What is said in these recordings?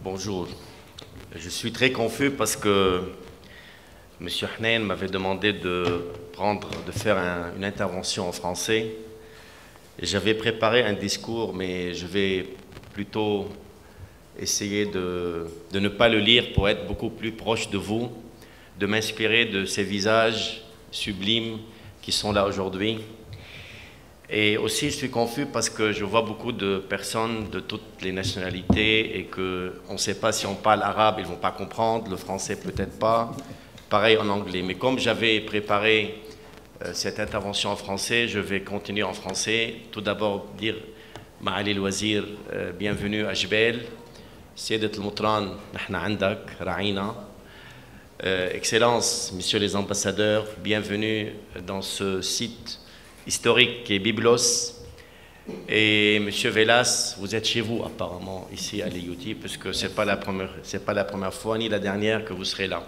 Bonjour. Je suis très confus parce que M. Hnein m'avait demandé de faire une intervention en français. J'avais préparé un discours, mais je vais plutôt essayer de ne pas le lire pour être beaucoup plus proche de vous, de m'inspirer de ces visages sublimes qui sont là aujourd'hui. Et aussi, je suis confus parce que je vois beaucoup de personnes de toutes les nationalités et qu'on ne sait pas si on parle arabe, ils ne vont pas comprendre, le français peut-être pas, pareil en anglais. Mais comme j'avais préparé cette intervention en français, je vais continuer en français. Tout d'abord dire Ma'ali al-Wazir, bienvenue à Jbel. Siedet al-Moutran, nahna andak, ra'ina. Excellences, messieurs les ambassadeurs, bienvenue dans ce site historique qui est Byblos. Et Monsieur Velas, vous êtes chez vous apparemment ici à l'IUT, puisque c'est pas la première fois ni la dernière que vous serez là.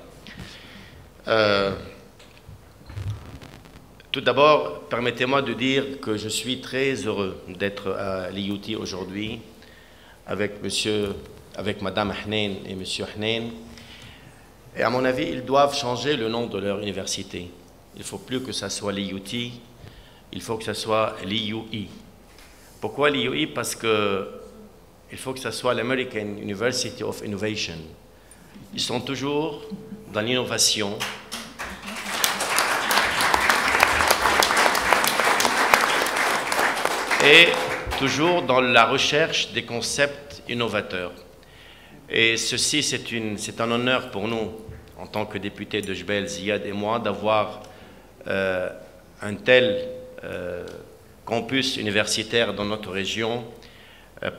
Tout d'abord, permettez-moi de dire que je suis très heureux d'être à l'IUT aujourd'hui avec Madame Hnein et Monsieur Hnein. Et à mon avis, ils doivent changer le nom de leur université. Il ne faut plus que ça soit l'IUT. Il faut que ce soit l'IUI. Pourquoi l'IUI? Parce que il faut que ce soit l'American University of Innovation. Ils sont toujours dans l'innovation. Et toujours dans la recherche des concepts innovateurs. Et ceci, c'est un honneur pour nous, en tant que députés de Jbel, Ziad et moi, d'avoir un tel campus universitaire dans notre région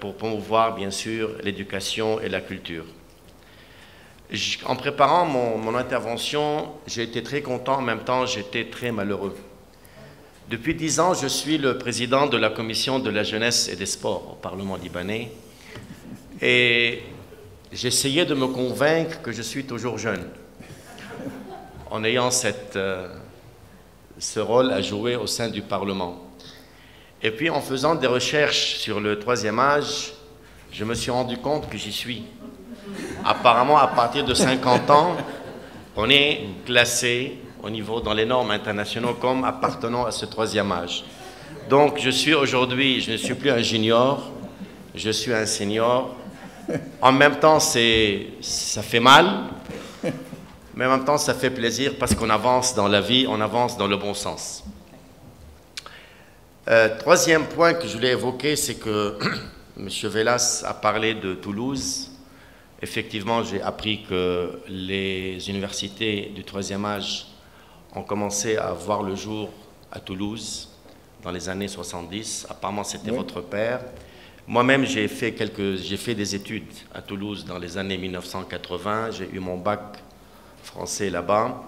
pour promouvoir bien sûr l'éducation et la culture. En préparant mon intervention, j'ai été très content, en même temps j'étais très malheureux. Depuis 10 ans, je suis le président de la commission de la jeunesse et des sports au Parlement libanais et j'essayais de me convaincre que je suis toujours jeune en ayant ce rôle à jouer au sein du Parlement. Et puis en faisant des recherches sur le troisième âge, je me suis rendu compte que j'y suis. Apparemment, à partir de 50 ans, on est classé au niveau dans les normes internationales comme appartenant à ce troisième âge. Donc je suis aujourd'hui, je ne suis plus un junior, je suis un senior. En même temps, ça fait mal, mais en même temps, ça fait plaisir parce qu'on avance dans la vie, on avance dans le bon sens. Troisième point que je voulais évoquer, c'est que M. Velas a parlé de Toulouse. Effectivement, j'ai appris que les universités du troisième âge ont commencé à voir le jour à Toulouse dans les années 70. Apparemment, c'était votre père. Moi-même, j'ai fait des études à Toulouse dans les années 1980. J'ai eu mon bac français là-bas.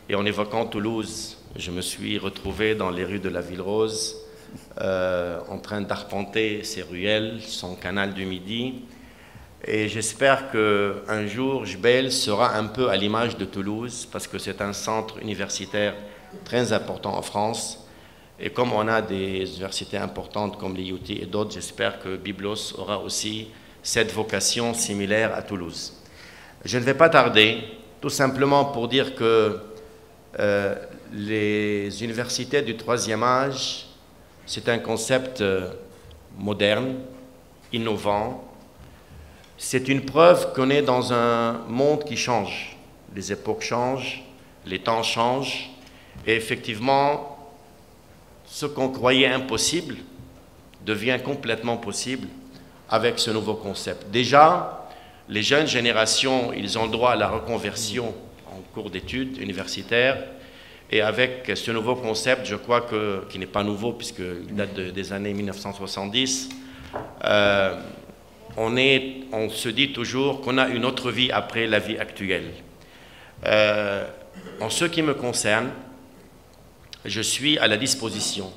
Et en évoquant Toulouse, je me suis retrouvé dans les rues de la Ville Rose, en train d'arpenter ses ruelles, son canal du Midi. Et j'espère qu'un jour, Jbel sera un peu à l'image de Toulouse, parce que c'est un centre universitaire très important en France. Et comme on a des universités importantes comme l'IUT et d'autres, j'espère que Byblos aura aussi cette vocation similaire à Toulouse. Je ne vais pas tarder, tout simplement pour dire que les universités du troisième âge, c'est un concept moderne, innovant. C'est une preuve qu'on est dans un monde qui change. Les époques changent, les temps changent, et effectivement, ce qu'on croyait impossible devient complètement possible avec ce nouveau concept. Déjà, les jeunes générations, ils ont droit à la reconversion en cours d'études universitaires. Et avec ce nouveau concept, je crois qui n'est pas nouveau puisqu'il date des années 1970, on se dit toujours qu'on a une autre vie après la vie actuelle. En ce qui me concerne, je suis à la disposition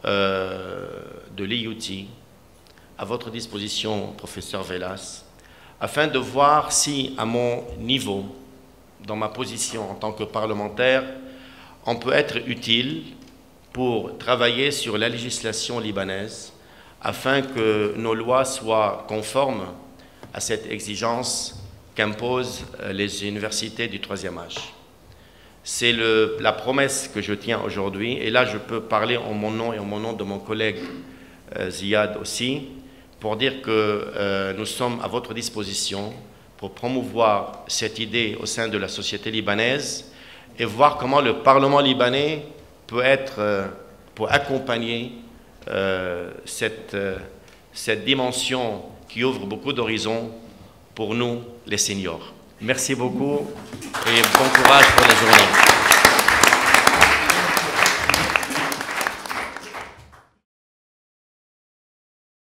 de l'IUT, à votre disposition, professeur Velas, afin de voir si, à mon niveau, dans ma position en tant que parlementaire, on peut être utile pour travailler sur la législation libanaise afin que nos lois soient conformes à cette exigence qu'imposent les universités du troisième âge. C'est la promesse que je tiens aujourd'hui, et là je peux parler en mon nom et en mon nom de mon collègue Ziad aussi, pour dire que nous sommes à votre disposition pour promouvoir cette idée au sein de la société libanaise et voir comment le Parlement libanais peut être, pour accompagner cette dimension qui ouvre beaucoup d'horizons pour nous, les seniors. Merci beaucoup et bon courage pour la journée.